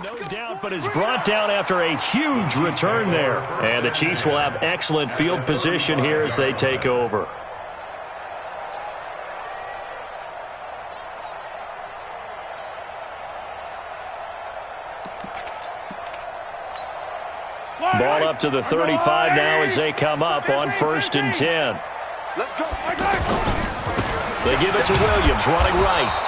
No doubt, but is brought down after a huge return there. And the Chiefs will have excellent field position here as they take over. Ball up to the 35 now as they come up on 1st and 10. Let's go. They give it to Williams, running right.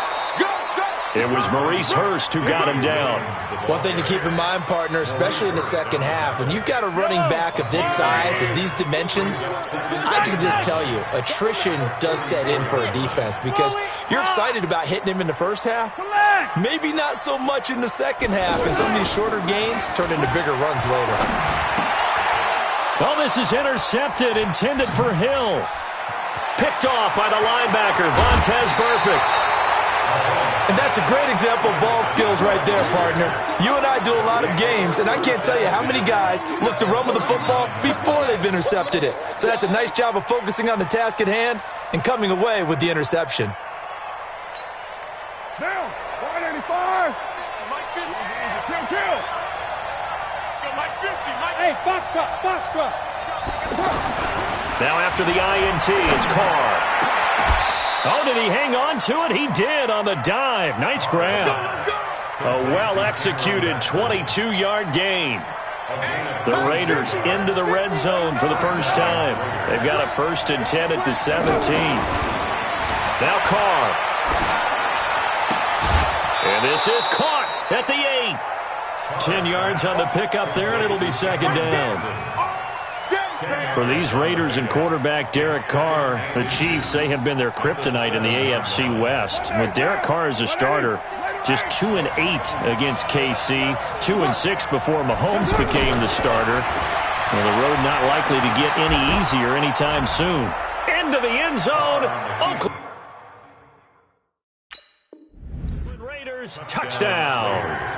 It was Maurice Hurst who got him down. One thing to keep in mind, partner, especially in the second half, when you've got a running back of this size and these dimensions, I can just tell you, attrition does set in for a defense because you're excited about hitting him in the first half, maybe not so much in the second half, and some of these shorter gains turn into bigger runs later. Well, this is intercepted, intended for Hill. Picked off by the linebacker, Vontaze Burfict. And that's a great example of ball skills right there, partner. You and I do a lot of games, and I can't tell you how many guys look to run with the football before they've intercepted it. So that's a nice job of focusing on the task at hand and coming away with the interception. Down. 185. Mike 50. Kill. Mike 50. Hey, box truck. Now after the INT, it's Carr. Oh, did he hang on to it? He did on the dive. Nice grab. A well-executed 22-yard gain. The Raiders into the red zone for the first time. They've got a 1st and 10 at the 17. Now Carr. And this is caught at the 8. 10 yards on the pickup there, and it'll be 2nd down. For these Raiders and quarterback Derek Carr, the Chiefs, they have been their kryptonite in the AFC West. With Derek Carr as a starter, just 2-8 against KC, 2-6 before Mahomes became the starter. And the road not likely to get any easier anytime soon. Into the end zone. Oakland Raiders, touchdown.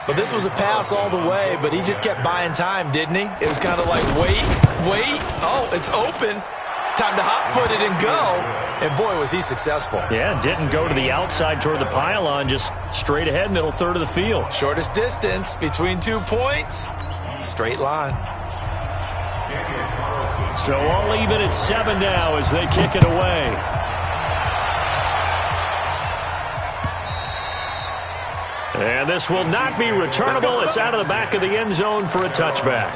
But this was a pass all the way, but he just kept buying time, didn't he? It was kind of like, wait. Oh, it's open. Time to hot-foot it and go. And, boy, was he successful. Yeah, didn't go to the outside toward the pylon, just straight ahead, middle third of the field. Shortest distance between 2 points. Straight line. So all even at 7 now as they kick it away. And this will not be returnable. It's out of the back of the end zone for a touchback.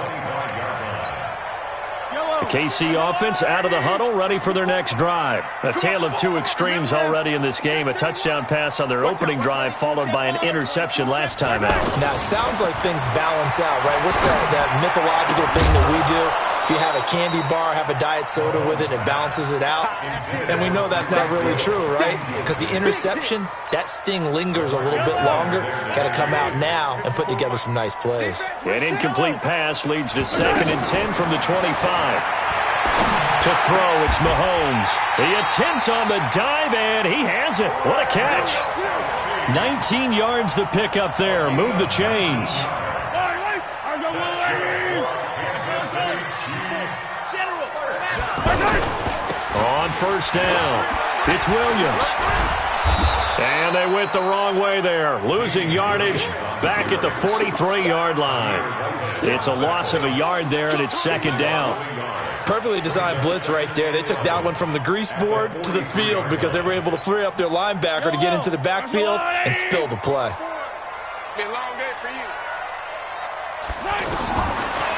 The KC offense out of the huddle, ready for their next drive. A tale of two extremes already in this game. A touchdown pass on their opening drive, followed by an interception last time out. Now, it sounds like things balance out, right? What's that mythological thing that we do? If you have a candy bar, have a diet soda with it, it balances it out. And we know that's not really true, right? Because the interception, that sting lingers a little bit longer. Got to come out now and put together some nice plays. An incomplete pass leads to 2nd and 10 from the 25. To throw, it's Mahomes. The attempt on the dive, and he has it. What a catch. 19 yards the pick up there. Move the chains. On 1st down, it's Williams. And they went the wrong way there, losing yardage back at the 43-yard line. It's a loss of a yard there, and it's 2nd down. Perfectly designed blitz right there. They took that one from the grease board to the field because they were able to free up their linebacker to get into the backfield and spill the play. It's been a long day for you.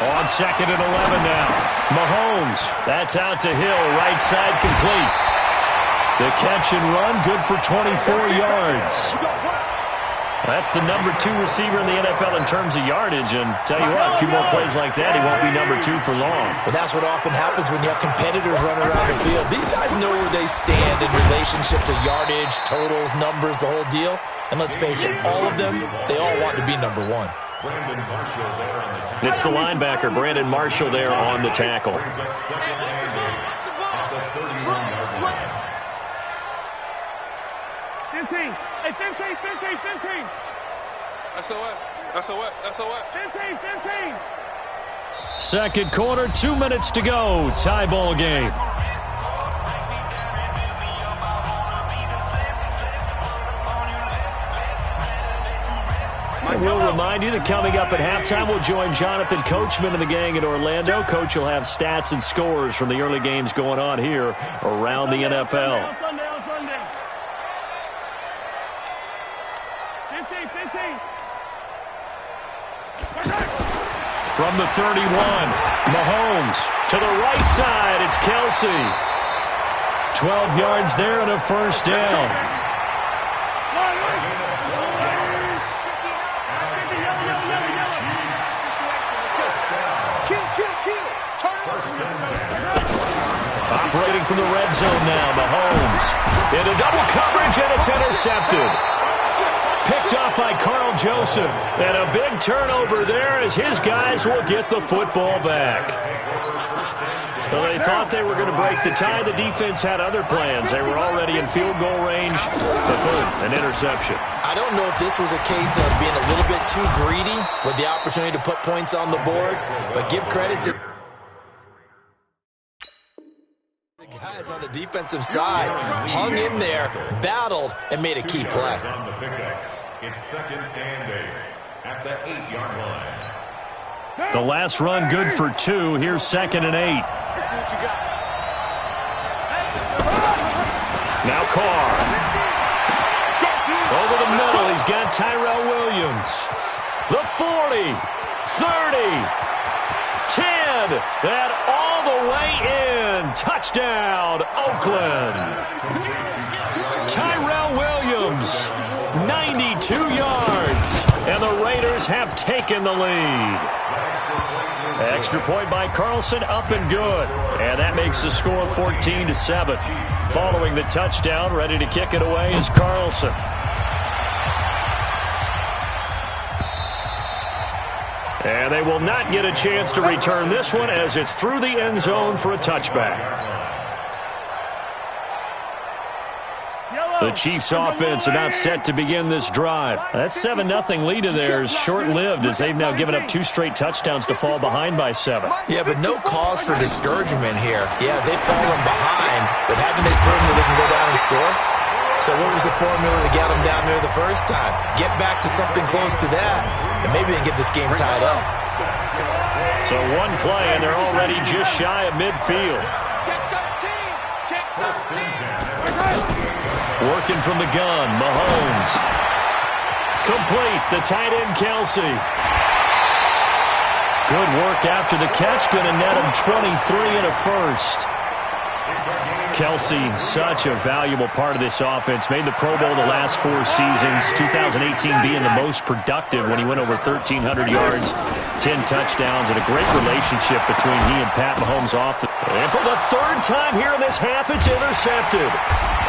On 2nd and 11 now. Mahomes, that's out to Hill, right side complete. The catch and run, good for 24 yards. That's the number 2 receiver in the NFL in terms of yardage, and tell you what, a few more plays like that, he won't be number 2 for long. But that's what often happens when you have competitors running around the field. These guys know where they stand in relationship to yardage, totals, numbers, the whole deal. And let's face it, all of them, they all want to be number 1. It's the linebacker, Brandon Marshall, there on the tackle. 15. Hey, 15. SOS. 15. Second quarter, 2 minutes to go. Tie ball game. we'll remind you that coming up at halftime, we'll join Jonathan Coachman and the gang in Orlando. Coach will have stats and scores from the early games going on here around the NFL. On Sunday. 15. From the 31, Mahomes to the right side. It's Kelsey. 12 yards there and a first down. Operating from the red zone now, Mahomes. Into double coverage, and it's intercepted. Picked up by Carl Joseph. And a big turnover there as his guys will get the football back. Well, they thought they were going to break the tie. The defense had other plans. They were already in field goal range. But boom, an interception. I don't know if this was a case of being a little bit too greedy with the opportunity to put points on the board. But give credit to the guys on the defensive side. Hung in there, battled, and made a key play. It's 2nd and 8 at the 8-yard line. The last run good for 2. Here's 2nd and 8. Now Carr. Over the middle, he's got Tyrell Williams. The 40, 30, 10, and all the way in. Touchdown, Oakland. Tyrell Williams, 92 yards, and the Raiders have taken the lead. Extra point by Carlson, up and good. And that makes the score 14-7. Following the touchdown, ready to kick it away is Carlson. And they will not get a chance to return this one as it's through the end zone for a touchback. The Chiefs' offense about set to begin this drive. That 7-0 lead of theirs short-lived as they've now given up 2 straight touchdowns to fall behind by 7. Yeah, but no cause for discouragement here. Yeah, they've fallen behind, but haven't they proven that they can go down and score? So what was the formula to get them down there the first time? Get back to something close to that, and maybe they can get this game tied up. So one play, and they're already just shy of midfield. Check 13. Working from the gun, Mahomes. Complete, the tight end, Kelsey. Good work after the catch, going to net him 23 and a first. Kelsey, such a valuable part of this offense. Made the Pro Bowl the last 4 seasons. 2018 being the most productive when he went over 1,300 yards, 10 touchdowns, and a great relationship between he and Pat Mahomes off. And for the 3rd time here in this half, it's intercepted.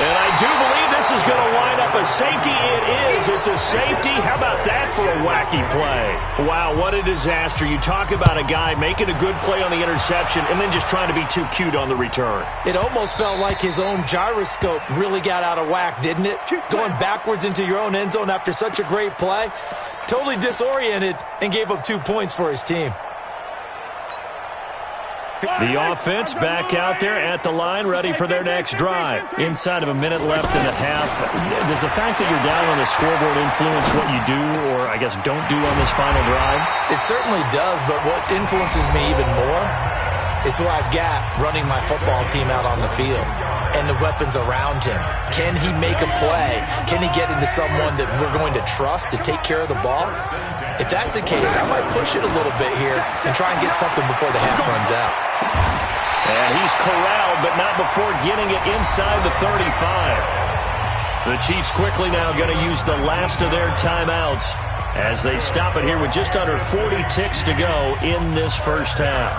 And I do believe this is going to wind up a safety. It is. It's a safety. How about that for a wacky play? Wow, what a disaster. You talk about a guy making a good play on the interception and then just trying to be too cute on the return. It almost felt like his own gyroscope really got out of whack, didn't it? Going backwards into your own end zone after such a great play. Totally disoriented and gave up 2 points for his team. The offense back out there at the line, ready for their next drive. Inside of a minute left in the half. Does the fact that you're down on the scoreboard influence what you do or, I guess, don't do on this final drive? It certainly does, but what influences me even more is who I've got running my football team out on the field and the weapons around him. Can he make a play? Can he get into someone that we're going to trust to take care of the ball? If that's the case, I might push it a little bit here and try and get something before the half runs out. And he's corralled, but not before getting it inside the 35. The Chiefs quickly now going to use the last of their timeouts as they stop it here with just under 40 ticks to go in this first half.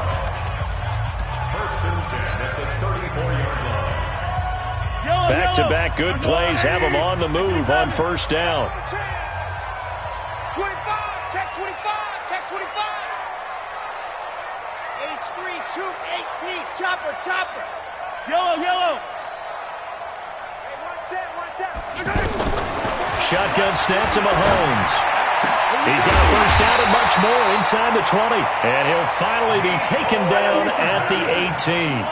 Back-to-back good plays have them on the move on first down. 25, check 25, check 25. H3, 218, chopper. Yellow. Hey, one set. Shotgun snap to Mahomes. He's got a first down and much more inside the 20. And he'll finally be taken down at the 18.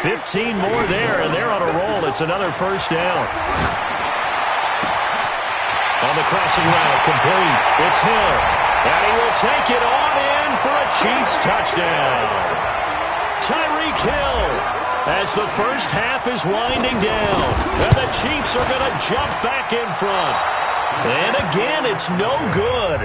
15 more there, and they're on a roll. It's another first down. On the crossing route, complete. It's Hill. And he will take it on in for a Chiefs touchdown. Tyreek Hill, as the first half is winding down. And the Chiefs are going to jump back in front. And again, it's no good.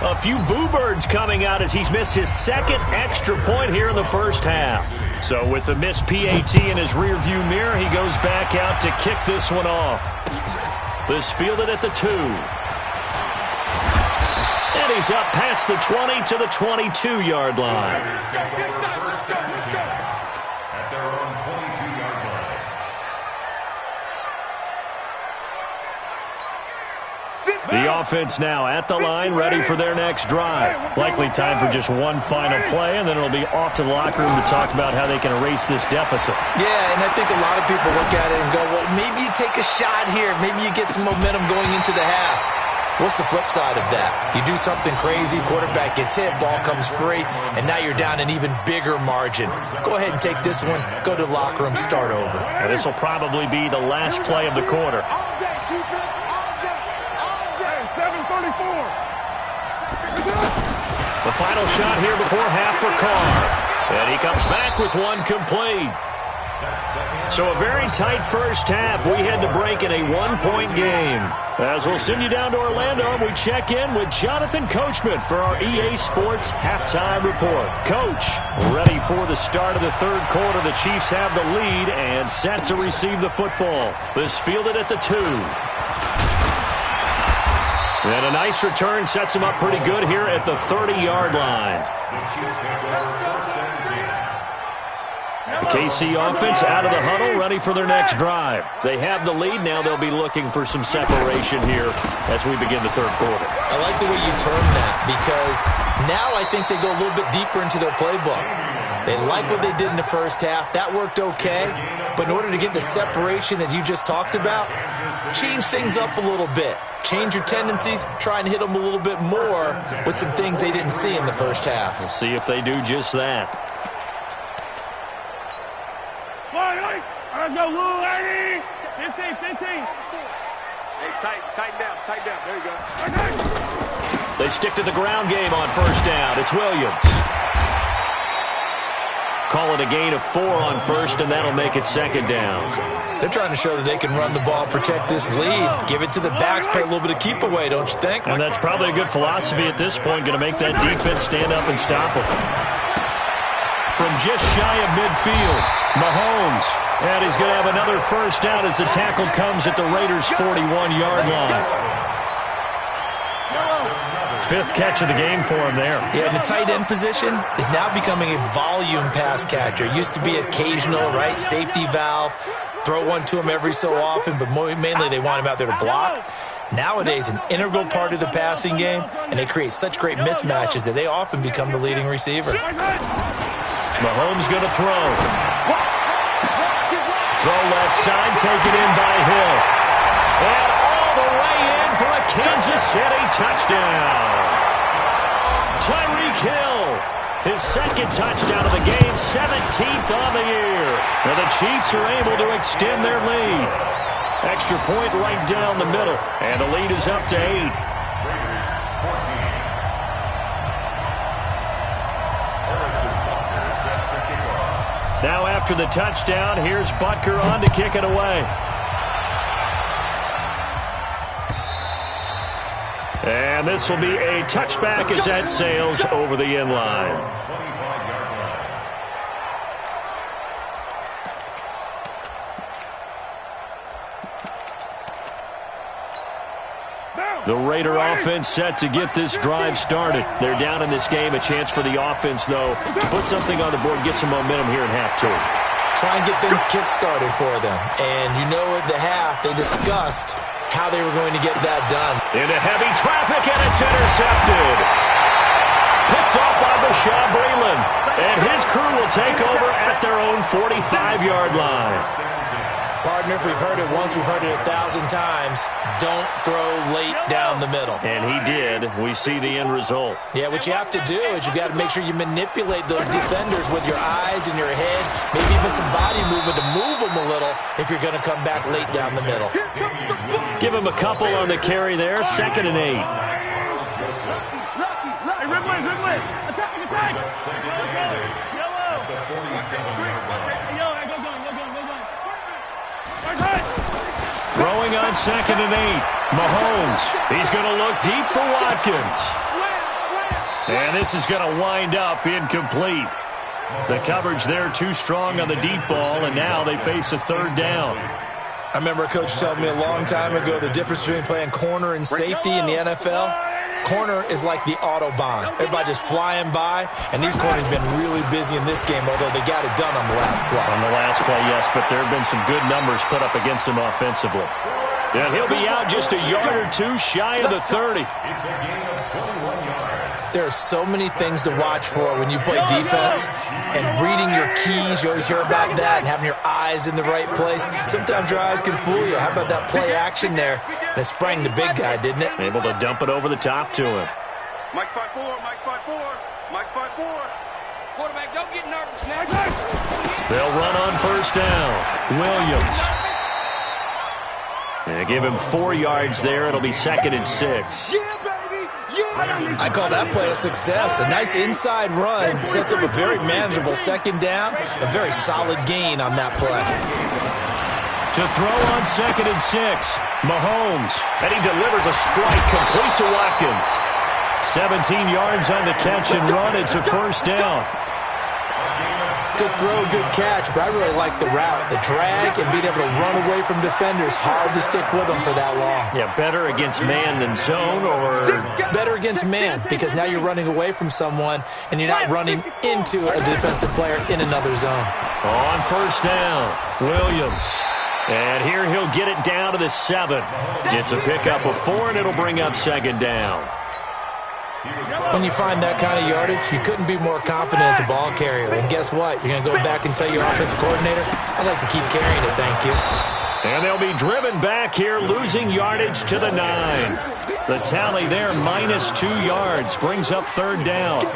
A few boo birds coming out as he's missed his second extra point here in the first half. So with the missed PAT in his rearview mirror, he goes back out to kick this one off. This fielded at the 2. And he's up past the 20 to the 22-yard line. At their own 22-yard line. The offense now at the line, ready for their next drive. Likely time for just one final play, and then it'll be off to the locker room to talk about how they can erase this deficit. Yeah, and I think a lot of people look at it and go, well, maybe you take a shot here. Maybe you get some momentum going into the half. What's the flip side of that? You do something crazy, quarterback gets hit, ball comes free, and now you're down an even bigger margin. Go ahead and take this one, go to the locker room, start over. And this will probably be the last play of the quarter. All day, defense, all day, all day. 7:34. The final shot here before half for Carr. And he comes back with one complete. So a very tight first half. We had to break in a one-point game. As we'll send you down to Orlando, and we check in with Jonathan Coachman for our EA Sports Halftime Report. Coach, ready for the start of the third quarter. The Chiefs have the lead and set to receive the football. This fielded at the 2. And a nice return sets him up pretty good here at the 30-yard line. The KC offense out of the huddle, ready for their next drive. They have the lead. Now they'll be looking for some separation here as we begin the third quarter. I like the way you term that, because now I think they go a little bit deeper into their playbook. They like what they did in the first half. That worked okay. But in order to get the separation that you just talked about, change things up a little bit. Change your tendencies. Try and hit them a little bit more with some things they didn't see in the first half. We'll see if they do just that. Let's go, Lou, 80. 15. Hey, tighten down. There you go. They stick to the ground game on first down. It's Williams. Call it a gain of 4 on first, and that'll make it second down. They're trying to show that they can run the ball, protect this lead. Give it to the backs, play a little bit of keep away, don't you think? And that's probably a good philosophy at this point, going to make that defense stand up and stop them. From just shy of midfield, Mahomes. And he's going to have another first down as the tackle comes at the Raiders' 41-yard line. 5th catch of the game for him there. Yeah, and the tight end position is now becoming a volume pass catcher. It used to be occasional, right? Safety valve. Throw one to him every so often, but mainly they want him out there to block. Nowadays, an integral part of the passing game, and they create such great mismatches that they often become the leading receiver. Mahomes going to throw. Throw left side, taken in by Hill. And all the way in for a Kansas City touchdown. Tyreek Hill, his second touchdown of the game, 17th on the year. Now the Chiefs are able to extend their lead. Extra point right down the middle, and the lead is up to 8. Now after the touchdown, here's Butker on to kick it away. And this will be a touchback as that sails over the end line. The Raider offense set to get this drive started. They're down in this game. A chance for the offense, though, to put something on the board, get some momentum here in half 2. Try and get things kick-started for them. And you know at the half, they discussed how they were going to get that done. Into heavy traffic, and it's intercepted. Picked off by Bashaud Breeland. And his crew will take over at their own 45-yard line. Partner, if we've heard it once, we've heard it 1,000 times. Don't throw late down the middle. And he did. We see the end result. Yeah, what you have to do is you got to make sure you manipulate those defenders with your eyes and your head, maybe even some body movement to move them a little if you're going to come back late down the middle. Give him a couple on the carry there. 2nd and 8. Hey, Ridley. Attack. Yellow. The 47-yard line. Yo, go. Throwing on 2nd and 8. Mahomes. He's going to look deep for Watkins. And this is going to wind up incomplete. The coverage there too strong on the deep ball, and now they face a 3rd down. I remember a coach telling me a long time ago the difference between playing corner and safety in the NFL. Corner is like the Autobahn. Everybody just flying by, and these corners have been really busy in this game, although they got it done on the last play. On the last play, yes, but there have been some good numbers put up against him offensively. And he'll be out just a yard or two shy of the 30. It's a gain of 21 yards. There are so many things to watch for when you play defense, and reading your keys, you always hear about that, and having your eyes in the right place. Sometimes your eyes can fool you. How about that play action there? And it sprang the big guy, didn't it? Able to dump it over the top to him. Mike's 5-4. Quarterback, don't get nervous now. They'll run on 1st down. Williams. They give him 4 yards there. It'll be 2nd and 6. I call that play a success. A nice inside run sets up a very manageable 2nd down. A very solid gain on that play. To throw on 2nd and 6. Mahomes. And he delivers a strike complete to Watkins. 17 yards on the catch and run. It's a 1st down. Good throw, good catch, but I really like the route. The drag and being able to run away from defenders, hard to stick with them for that long. Yeah, better against man than zone, or better against man, because now you're running away from someone and you're not running into a defensive player in another zone. On 1st down, Williams. And here he'll get it down to the 7. It's a pickup of 4, and it'll bring up 2nd down. When you find that kind of yardage, you couldn't be more confident as a ball carrier. And guess what? You're going to go back and tell your offensive coordinator, I'd like to keep carrying it, thank you. And they'll be driven back here, losing yardage to the 9. The tally there, -2 yards, brings up 3rd down.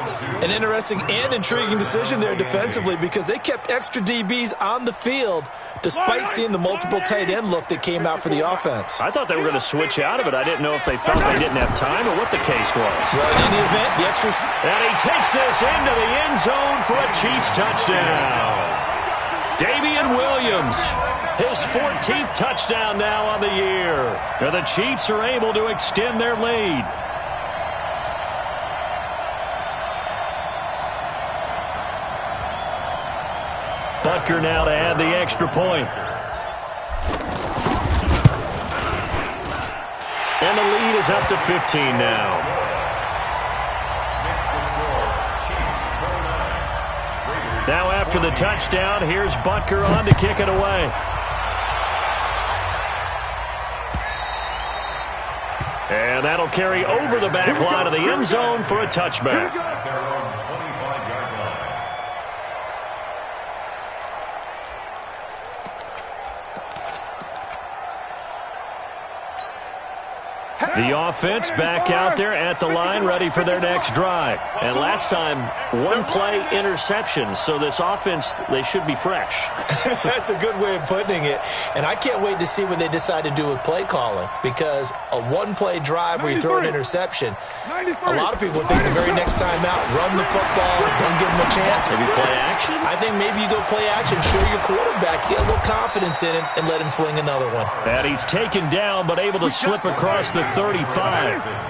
An interesting and intriguing decision there defensively, because they kept extra DBs on the field despite seeing the multiple tight end look that came out for the offense. I thought they were going to switch out of it. I didn't know if they felt they didn't have time or what the case was. Well, in any event, the extras... And he takes this into the end zone for a Chiefs touchdown. Damian Williams, his 14th touchdown now on the year. And the Chiefs are able to extend their lead. Butker now to add the extra point. And the lead is up to 15 now. Now after the touchdown, here's Butker on to kick it away. And that'll carry over the back line of the end zone for a touchback. The offense back out there at the line, ready for their next drive. And last time, 1-play interception, so this offense, they should be fresh. That's a good way of putting it. And I can't wait to see what they decide to do with play calling, because a 1-play drive where you throw an interception, a lot of people think the very next time out, run the football, don't give them a chance. Maybe play action? I think maybe you go play action, show your quarterback, get a little confidence in him, and let him fling another one. And he's taken down, but able to slip across the 35.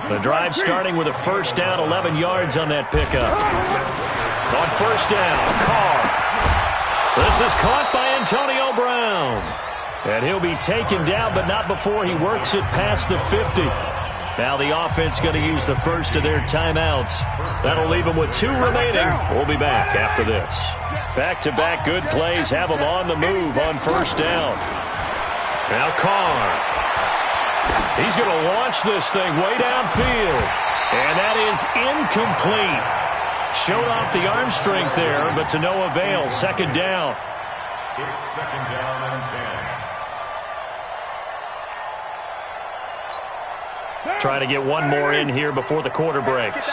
The drive starting with a 1st down, 11 yards on that pickup. On 1st down, Carr. This is caught by Antonio Brown. And he'll be taken down, but not before he works it past the 50. Now the offense going to use the first of their timeouts. That'll leave them with 2 remaining. We'll be back after this. Back-to-back good plays have them on the move on 1st down. Now Carr. He's going to launch this thing way downfield. And that is incomplete. Showed off the arm strength there, but to no avail. 2nd down. It's 2nd down and 10. Try to get one more in here before the quarter breaks.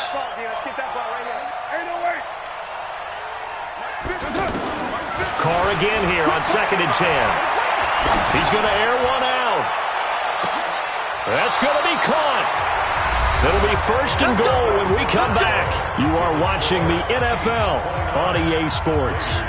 Carr again here on 2nd and 10. He's going to air one out. That's going to be caught. It'll be first and goal when we come back. You are watching the NFL on EA Sports.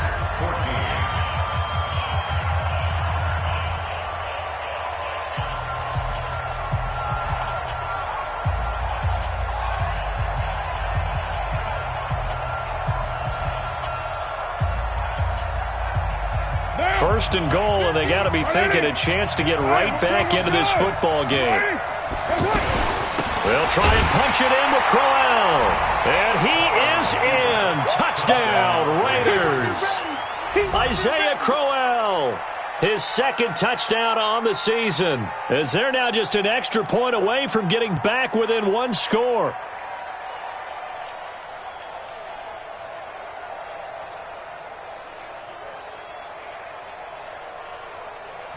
First and goal, and they got to be thinking a chance to get right back into this football game. They'll try and punch it in with Crowell. And he is in. Touchdown, Raiders. Isaiah Crowell, his second touchdown on the season, as they're now just an extra point away from getting back within one score.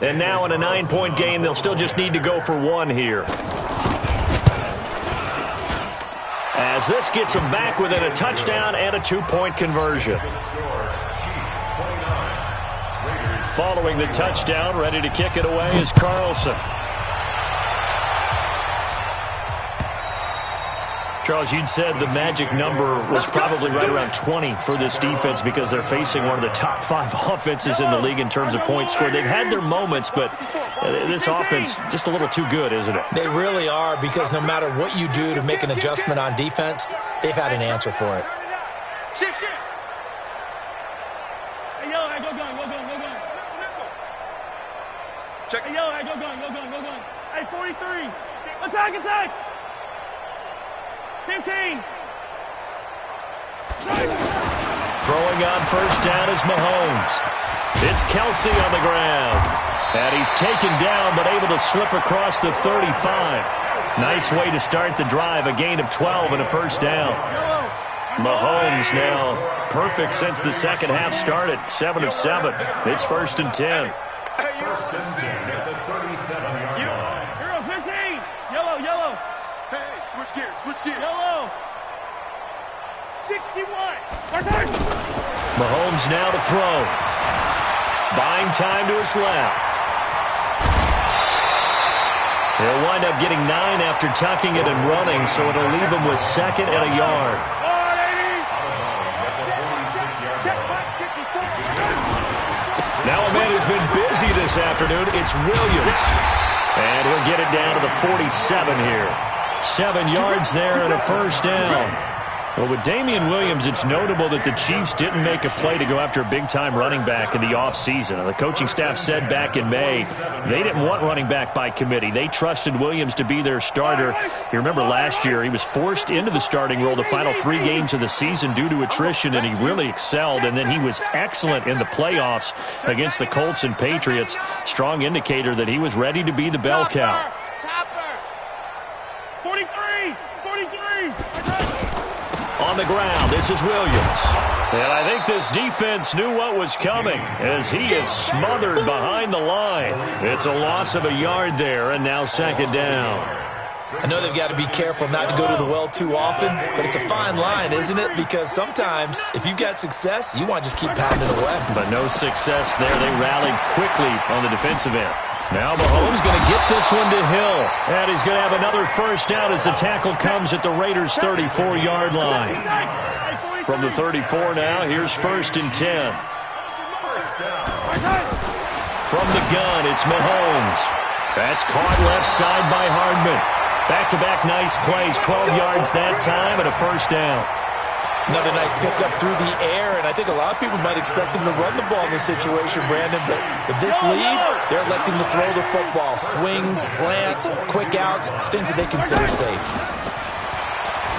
And now in a 9-point game, they'll still just need to go for one here. As this gets them back within a touchdown and a 2-point conversion. Following the touchdown, ready to kick it away is Carlson. Charles, you'd said the magic number was probably right around 20 for this defense because they're facing one of the top 5 offenses in the league in terms of points scored. They've had their moments, but this offense just a little too good, isn't it? They really are, because no matter what you do to make an adjustment on defense, they've had an answer for it. Hey, yo, hey, go gun. Check. Hey, yo, hey, go gun. Hey, 43. Attack. 15. Throwing on first down is Mahomes. It's Kelsey on the ground. And he's taken down, but able to slip across the 35. Nice way to start the drive. A gain of 12 and a first down. Mahomes now perfect since the second half started. 7 of 7. It's first and 10. First and 10 at the 37-yard line. Hero 15. Yellow. Hey, switch gears. Yellow. 61. Mahomes now to throw. Buying time to his left. He'll wind up getting 9 after tucking it and running, so it'll leave him with second and a yard. Now a man who's been busy this afternoon, it's Williams. And he'll get it down to the 47 here. 7 yards there and a first down. Well, with Damian Williams, it's notable that the Chiefs didn't make a play to go after a big-time running back in the offseason. The coaching staff said back in May they didn't want running back by committee. They trusted Williams to be their starter. You remember last year he was forced into the starting role the final 3 games of the season due to attrition, and he really excelled. And then he was excellent in the playoffs against the Colts and Patriots. Strong indicator that he was ready to be the bell cow. 43. On the ground, this is Williams. And I think this defense knew what was coming as he is smothered behind the line. It's a loss of a yard there, and now second down. I know they've got to be careful not to go to the well too often, but it's a fine line, isn't it? Because sometimes, if you've got success, you want to just keep pounding away. But no success there. They rallied quickly on the defensive end. Now Mahomes going to get this one to Hill. And he's going to have another first down as the tackle comes at the Raiders' 34-yard line. From the 34 now, here's first and 10. From the gun, it's Mahomes. That's caught left side by Hardman. Back-to-back nice plays, 12 yards that time and a first down. Another nice pickup through the air, and I think a lot of people might expect them to run the ball in this situation, Brandon, but with this lead, they're electing to throw the football. Swings, slants, quick outs, things that they consider safe.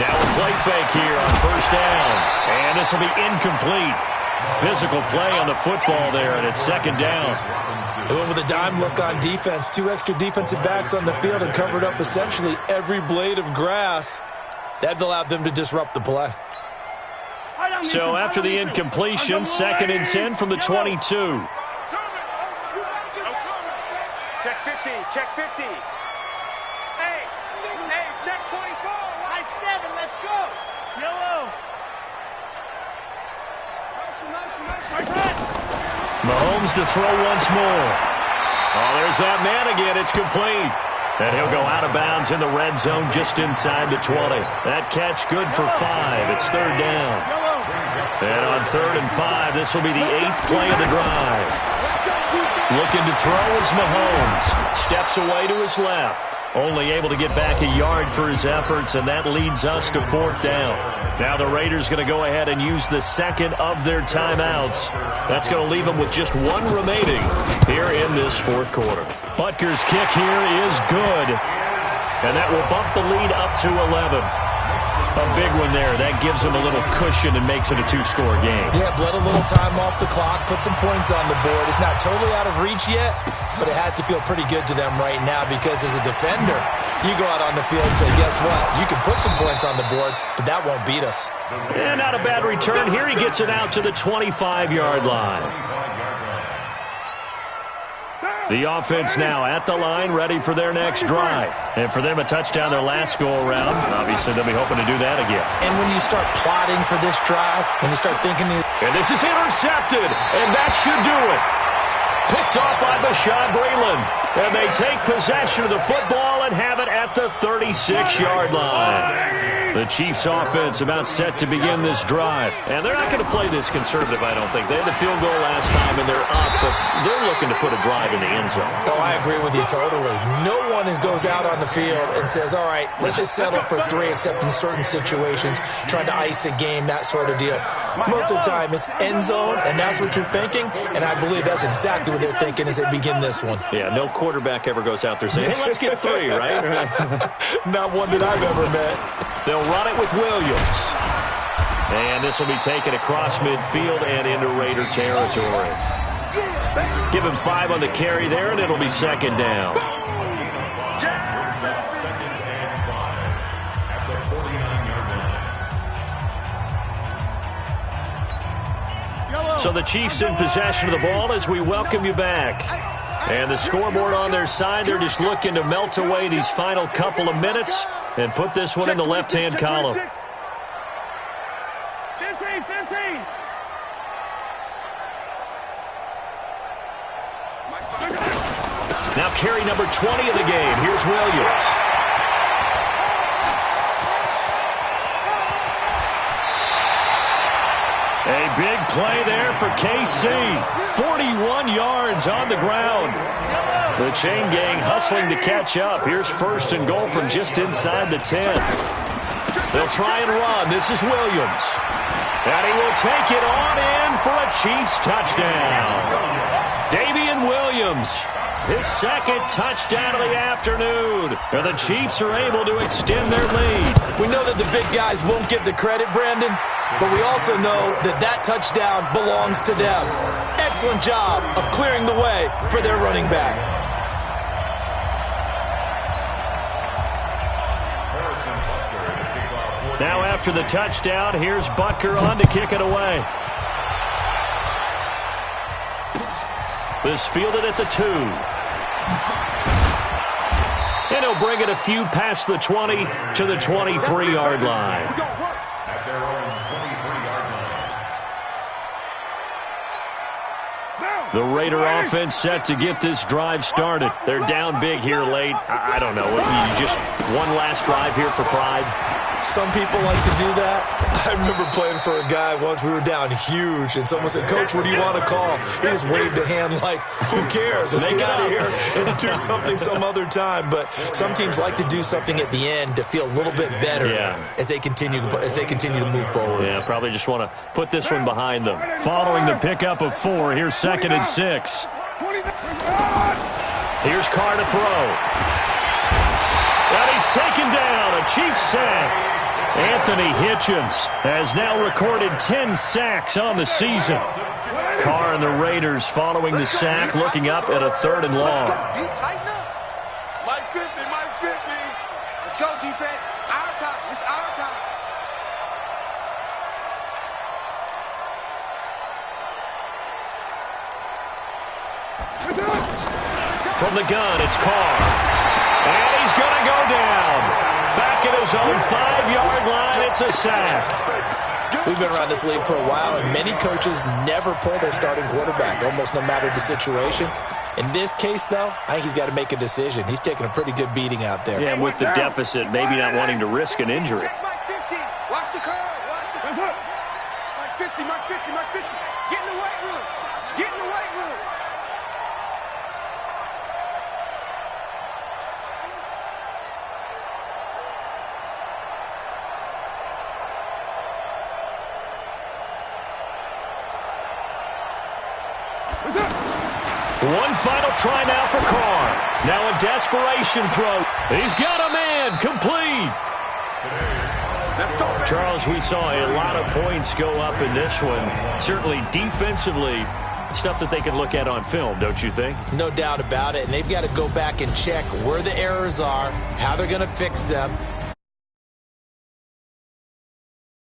Now a play fake here on first down, and this will be incomplete. Physical play on the football there, and it's second down. They went with a dime look on defense. 2 extra defensive backs on the field and covered up essentially every blade of grass. That allowed them to disrupt the play. So after the incompletion, second and 10 from the 22. Check 50. Hey, check 24. I 7. Let's go. Yellow. Mahomes to throw once more. Oh, there's that man again. It's complete. And he'll go out of bounds in the red zone just inside the 20. That catch good for 5. It's third down. And on 3rd and 5, this will be the 8th play of the drive. Looking to throw is Mahomes. Steps away to his left. Only able to get back a yard for his efforts, and that leads us to 4th down. Now the Raiders going to go ahead and use the second of their timeouts. That's going to leave them with just 1 remaining here in this 4th quarter. Butker's kick here is good, and that will bump the lead up to 11. A big one there. That gives them a little cushion and makes it a 2-score game. Yeah, bled a little time off the clock, put some points on the board. It's not totally out of reach yet, but it has to feel pretty good to them right now because as a defender, you go out on the field and say, guess what? You can put some points on the board, but that won't beat us. And not a bad return. Here he gets it out to the 25-yard line. The offense now at the line, ready for their next drive. And for them, a touchdown their last go-around. Obviously, they'll be hoping to do that again. And when you start plotting for this drive, when you start thinking... And this is intercepted, and that should do it. Picked off by Bashaud Breeland. And they take possession of the football and have it at the 36-yard line. The Chiefs offense about set to begin this drive. And they're not going to play this conservative, I don't think. They had the field goal last time, and they're up, but they're looking to put a drive in the end zone. Oh, I agree with you totally. No one goes out on the field and says, all right, let's just settle for 3, except in certain situations, trying to ice a game, that sort of deal. Most of the time, it's end zone, and that's what you're thinking, and I believe that's exactly what they're thinking as they begin this one. Yeah, no quarterback ever goes out there saying, hey, let's get 3, right? Not one that I've ever met. They'll run it with Williams. And this will be taken across midfield and into Raider territory. Give him 5 on the carry there, and it'll be 2nd down. So the Chiefs in possession of the ball as we welcome you back. And the scoreboard on their side, they're just looking to melt away these final couple of minutes and put this one in the left-hand column. 15. Now carry number 20 of the game. Here's Williams. A big play there for KC. 41 yards on the ground. The chain gang hustling to catch up. Here's 1st and goal from just inside the 10. They'll try and run. This is Williams. And he will take it on in for a Chiefs touchdown. Damian Williams, his 2nd touchdown of the afternoon. And the Chiefs are able to extend their lead. We know that the big guys won't get the credit, Brandon, but we also know that that touchdown belongs to them. Excellent job of clearing the way for their running back. Now after the touchdown, here's Butker on to kick it away. This fielded at the 2. And he'll bring it a few past the 20 to the 23-yard line. At their own 23-yard line. The Raider offense set to get this drive started. They're down big here late. I don't know. You just one last drive here for pride. Some people like to do that. I remember playing for a guy once. We were down huge, and someone said, Coach, what do you want to call? He just waved a hand like, who cares? Let's get out of here and do something some other time. But some teams like to do something at the end to feel a little bit better as they continue to move forward. Yeah, probably just want to put this one behind them. Following the pickup of 4, here's 2nd and 6. Here's Carr to throw. And he's taken down, a Chiefs sack. Anthony Hitchens has now recorded 10 sacks on the season. Carr and the Raiders following the sack, looking up at a 3rd and long. Tighten up. Mike 50. Let's go, defense. Our time. It's our time. From the gun, it's Carr. And he's going to go down. Back at his own 5-yard line, it's a sack. We've been around this league for a while, and many coaches never pull their starting quarterback, almost no matter the situation. In this case, though, I think he's got to make a decision. He's taking a pretty good beating out there. Yeah, with the deficit, maybe not wanting to risk an injury. Watch the curve. Watch the curve. March 50, march 50, march 50. Get in the weight room. Get in the weight room. One final try now for Carr. Now a desperation throw. He's got a man. Complete. Charles, we saw a lot of points go up in this one. Certainly defensively, stuff that they can look at on film, don't you think? No doubt about it. And they've got to go back and check where the errors are, how they're going to fix them,